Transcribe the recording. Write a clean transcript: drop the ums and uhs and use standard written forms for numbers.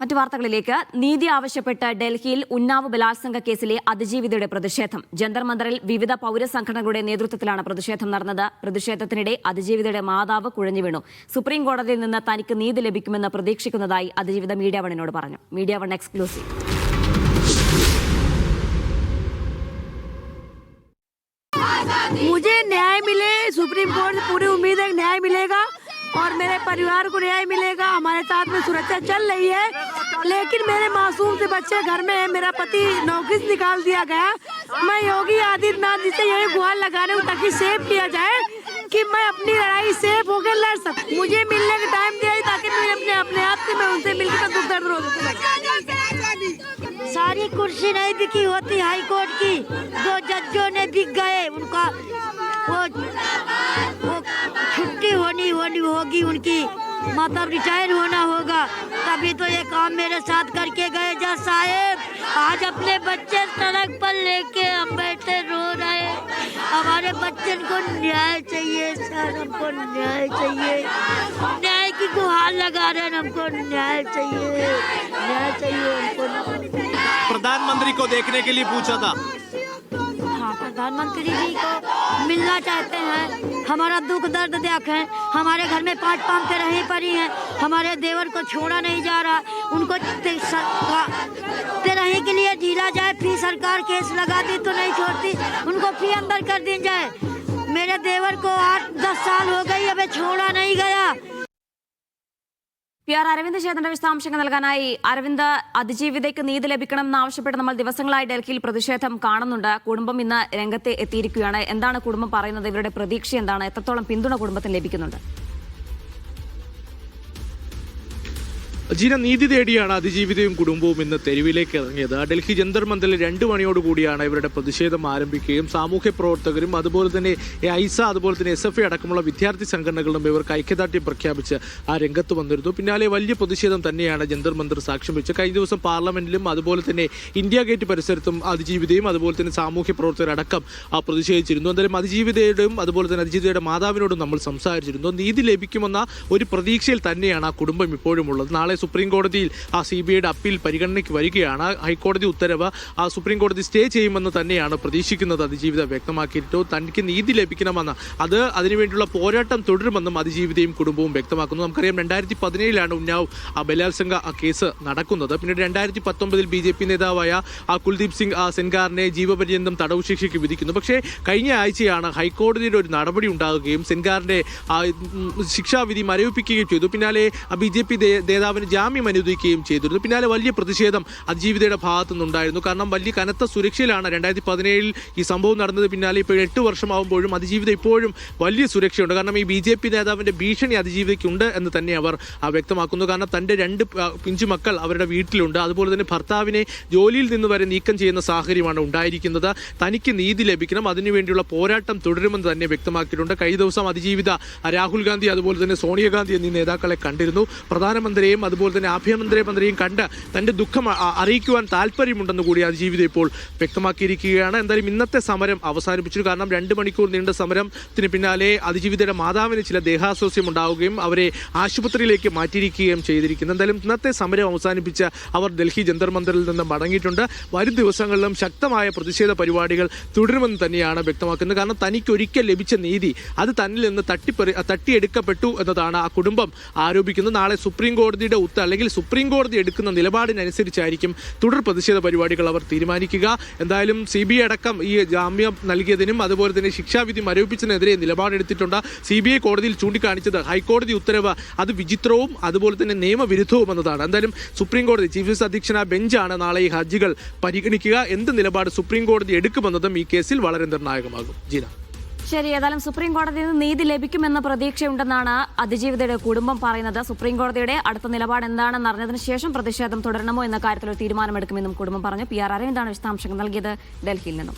മറ്റു വാർത്തകളിലേക്ക്. നീതി ആവശ്യപ്പെട്ട് ഡൽഹിയിൽ ഉന്നാവ് ബലാത്സംഗ കേസിലെ അതിജീവിതയുടെ പ്രതിഷേധം. ജന്തർ മന്ദറിൽ വിവിധ പൗരസംഘടനകളുടെ നേതൃത്വത്തിലാണ് പ്രതിഷേധം നടന്നത്. പ്രതിഷേധത്തിനിടെ അതിജീവിതയുടെ മാതാവ് കുഴഞ്ഞു വീണു. സുപ്രീം കോടതിയിൽ നിന്ന് തനിക്ക് നീതി ലഭിക്കുമെന്ന് പ്രതീക്ഷിക്കുന്നതായി അതിജീവിത മീഡിയ വണ്ണിനോട് പറഞ്ഞു. Media one exclusive. मुझे न्याय मिले, सुप्रीम कोर्ट से पूरी उम्मीद है न्याय मिलेगा और मेरे परिवार को न्याय मिलेगा। हमारे साथ में सुरक्षा चल रही है, लेकिन मेरे मासूम से बच्चे घर में है। मेरा पति नौकरी से निकाल दिया गया। मैं योगी आदित्यनाथ जी से यही गुहार लगा रही हूँ ताकि सेव किया जाए कि मैं अपनी लड़ाई सेफ होकर लड़ सकूं। मुझे मिलने का टाइम दिया ताकि मैं अपने आप से मैं उनसे मिलकर दुख दर्द रो सकूं। सारी कुर्सी नहीं बिकी होती हाई कोर्ट की, 2 जजों ने बिक गए। उनका वो छुट्टी होगी उनकी, मतलब रिटायर होना होगा, तभी तो ये काम मेरे साथ करके गए। जज साहब आज अपने बच्चे सड़क पर लेके हम बैठे रो रहे। हमारे बच्चन को न्याय चाहिए सर, हमको न्याय चाहिए। न्याय की गुहार लगा रहे हैं, हमको न्याय चाहिए, न्याय चाहिए हमको। प्रधानमंत्री को देखने के लिए पूछा था। हाँ, प्रधानमंत्री जी को मिलना चाहते हैं, हमारा दुख दर्द देखें। हमारे घर में 5 पांव रही पड़ी हैं, हमारे देवर को छोड़ा नहीं जा रहा। उनको तेरही के लिए ढीला जाए, फिर सरकार केस लगा दी तो नहीं छोड़ती, उनको फिर अंदर कर दी जाए। मेरे देवर को 8-10 साल हो गई, अबे छोड़ा नहीं गया। PR അരവിന്ദ് ചേതന്റെ വിശദാംശങ്ങൾ നൽകാനായി. അരവിന്ദ്, അതിജീവിതയ്ക്ക് നീതി ലഭിക്കണമെന്നാവശ്യപ്പെട്ട് നമ്മൾ ദിവസങ്ങളായി ഡൽഹിയിൽ പ്രതിഷേധം കാണുന്നുണ്ട്. കുടുംബം ഇന്ന് രംഗത്ത് എത്തിയിരിക്കുകയാണ്. എന്താണ് കുടുംബം പറയുന്നത്? ഇവരുടെ പ്രതീക്ഷ എന്താണ്? എത്രത്തോളം പിന്തുണ കുടുംബത്തിന് ലഭിക്കുന്നുണ്ട്? ജീന, നീതി തേടിയാണ് അതിജീവിതയും കുടുംബവും ഇന്ന് തെരുവിലേക്ക് ഇറങ്ങിയത്. ഡൽഹി ജന്തർ മന്ദറിൽ 2 മണിയോടുകൂടിയാണ് ഇവരുടെ പ്രതിഷേധം ആരംഭിക്കുകയും സാമൂഹ്യ പ്രവർത്തകരും അതുപോലെ തന്നെ ഐസ അതുപോലെ തന്നെ SFI അടക്കമുള്ള വിദ്യാർത്ഥി സംഘടനകളും ഇവർക്ക് ഐക്യദാർഢ്യം പ്രഖ്യാപിച്ച് ആ രംഗത്ത് വന്നിരുന്നു. പിന്നാലെ വലിയ പ്രതിഷേധം തന്നെയാണ് ജന്തർ മന്ദർ സാക്ഷ്യം വെച്ച്. കഴിഞ്ഞ ദിവസം പാർലമെന്റിലും അതുപോലെ തന്നെ ഇന്ത്യ ഗേറ്റ് പരിസരത്തും അതിജീവിതയും അതുപോലെ തന്നെ സാമൂഹ്യ പ്രവർത്തകരടക്കം പ്രതിഷേധിച്ചിരുന്നു. എന്തായാലും അതിജീവിതയുടെയും അതുപോലെ തന്നെ അതിജീവിതയുടെ മാതാവിനോടും നമ്മൾ സംസാരിച്ചിരുന്നു. നീതി ലഭിക്കുമെന്ന ഒരു പ്രതീക്ഷയിൽ തന്നെയാണ് ആ കുടുംബം ഇപ്പോഴും ഉള്ളത്. നാളെ സുപ്രീം കോടതിയിൽ CBIയുടെ അപ്പീൽ പരിഗണനയ്ക്ക് വരികയാണ്. ഹൈക്കോടതി ഉത്തരവ് സുപ്രീം കോടതി സ്റ്റേ ചെയ്യുമെന്ന് തന്നെയാണ് പ്രതീക്ഷിക്കുന്നത്. അതിജീവിത വ്യക്തമാക്കിയിട്ടു തനിക്ക് നീതി ലഭിക്കണമെന്ന്, അതിനുവേണ്ടിയുള്ള പോരാട്ടം തുടരുമെന്നും അതിജീവിതയും കുടുംബവും വ്യക്തമാക്കുന്നു. നമുക്കറിയാം 2017 ഉന്നാവ് ബലാത്സംഗ കേസ് നടക്കുന്നത്. പിന്നീട് 2019 BJP നേതാവായ കുൽദീപ് സിംഗ് സെൻഗാറിനെ ജീവപര്യന്തം തടവ് ശിക്ഷയ്ക്ക് വിധിക്കുന്നു. പക്ഷേ കഴിഞ്ഞ ആഴ്ചയാണ് ഹൈക്കോടതിയുടെ ഒരു നടപടി ഉണ്ടാകുകയും സെൻഗാറിന്റെ ശിക്ഷാവിധി മരവിപ്പിക്കുകയും ചെയ്തു. പിന്നാലെ BJP നേതാവിന് ജാമ്യം അനുവദിക്കുകയും ചെയ്തിരുന്നു. പിന്നാലെ വലിയ പ്രതിഷേധം അതിജീവിതയുടെ ഭാഗത്തു നിന്നുണ്ടായിരുന്നു. കാരണം വലിയ കനത്ത സുരക്ഷയിലാണ് 2017 ഈ സംഭവം നടന്നത്. പിന്നാലെ ഇപ്പോൾ 8 വർഷമാകുമ്പോഴും അതിജീവിത ഇപ്പോഴും വലിയ സുരക്ഷയുണ്ട്. കാരണം ഈ BJP നേതാവിന്റെ ഭീഷണി അതിജീവിതയ്ക്കുണ്ട് എന്ന് തന്നെ അവർ വ്യക്തമാക്കുന്നു. കാരണം തൻ്റെ 2 പിഞ്ചു മക്കൾ അവരുടെ വീട്ടിലുണ്ട്. അതുപോലെ തന്നെ ഭർത്താവിനെ ജോലിയിൽ നിന്ന് വരെ നീക്കം ചെയ്യുന്ന സാഹചര്യമാണ് ഉണ്ടായിരിക്കുന്നത്. തനിക്ക് നീതി ലഭിക്കണം, അതിനുവേണ്ടിയുള്ള പോരാട്ടം തുടരുമെന്ന് തന്നെ വ്യക്തമാക്കിയിട്ടുണ്ട്. കഴിഞ്ഞ ദിവസം അതിജീവിത രാഹുൽ ഗാന്ധി അതുപോലെ തന്നെ സോണിയാഗാന്ധി എന്നീ നേതാക്കളെ കണ്ടിരുന്നു. പ്രധാനമന്ത്രിയെയും അതുപോലെ തന്നെ ആഭ്യന്തരമന്ത്രിയും കണ്ട് തന്റെ ദുഃഖം അറിയിക്കുവാൻ താല്പര്യമുണ്ടെന്ന് കൂടി അതിജീവിത ഇപ്പോൾ വ്യക്തമാക്കിയിരിക്കുകയാണ്. എന്തായാലും ഇന്നത്തെ സമരം അവസാനിപ്പിച്ചു. കാരണം 2 മണിക്കൂർ നീണ്ട സമരത്തിന് പിന്നാലെ അതിജീവിതയുടെ മാതാവിന് ചില ദേഹാസ്വാസ്യം ഉണ്ടാവുകയും അവരെ ആശുപത്രിയിലേക്ക് മാറ്റിയിരിക്കുകയും ചെയ്തിരിക്കുന്നു. എന്തായാലും ഇന്നത്തെ സമരം അവസാനിപ്പിച്ച് അവർ ഡൽഹി ജന്തർ മന്ദറിൽ നിന്ന് മടങ്ങിയിട്ടുണ്ട്. വരും ദിവസങ്ങളിലും ശക്തമായ പ്രതിഷേധ പരിപാടികൾ തുടരുമെന്ന് തന്നെയാണ് വ്യക്തമാക്കുന്നത്. കാരണം തനിക്കൊരിക്കൽ ലഭിച്ച നീതി അത് തന്നിൽ നിന്ന് തട്ടിയെടുക്കപ്പെട്ടു എന്നതാണ് ആ കുടുംബം ആരോപിക്കുന്നത്. നാളെ സുപ്രീം കോടതിയുടെ അല്ലെങ്കിൽ സുപ്രീം കോടതി എടുക്കുന്ന നിലപാടിനനുസരിച്ചായിരിക്കും തുടർ പ്രതിഷേധ പരിപാടികൾ അവർ തീരുമാനിക്കുക. എന്തായാലും CBI അടക്കം ഈ ജാമ്യം നൽകിയതിനും അതുപോലെ തന്നെ ശിക്ഷാവിധി മരവിപ്പിച്ചതിനെതിരെ നിലപാടെടുത്തിട്ടുണ്ട്. CBI കോടതിയിൽ ചൂണ്ടിക്കാണിച്ചത് ഹൈക്കോടതി ഉത്തരവ് അത് വിചിത്രവും അതുപോലെ തന്നെ നിയമവിരുദ്ധവും എന്നതാണ്. എന്തായാലും സുപ്രീം കോടതി ചീഫ് ജസ്റ്റിസ് അധ്യക്ഷനായ ബെഞ്ചാണ് നാളെ ഈ ഹർജികൾ പരിഗണിക്കുക. എന്ത് നിലപാട് സുപ്രീം കോടതി എടുക്കുമെന്നതും ഈ കേസിൽ വളരെ നിർണായകമാകും. ജീന, ശരി. ഏതായാലും സുപ്രീം കോടതിയിൽ നിന്ന് നീതി ലഭിക്കുമെന്ന പ്രതീക്ഷയുണ്ടെന്നാണ് അതിജീവിതയുടെ കുടുംബം പറയുന്നത്. സുപ്രീം കോടതിയുടെ അടുത്ത നിലപാട് എന്താണെന്ന് അറിഞ്ഞതിന് ശേഷം പ്രതിഷേധം തുടരണമോ എന്ന കാര്യത്തിൽ ഒരു തീരുമാനമെടുക്കുമെന്നും കുടുംബം പറഞ്ഞു. PR അരവിന്ദാണ് വിശദാംശങ്ങൾ നൽകിയത് ഡൽഹിയിൽ നിന്നും.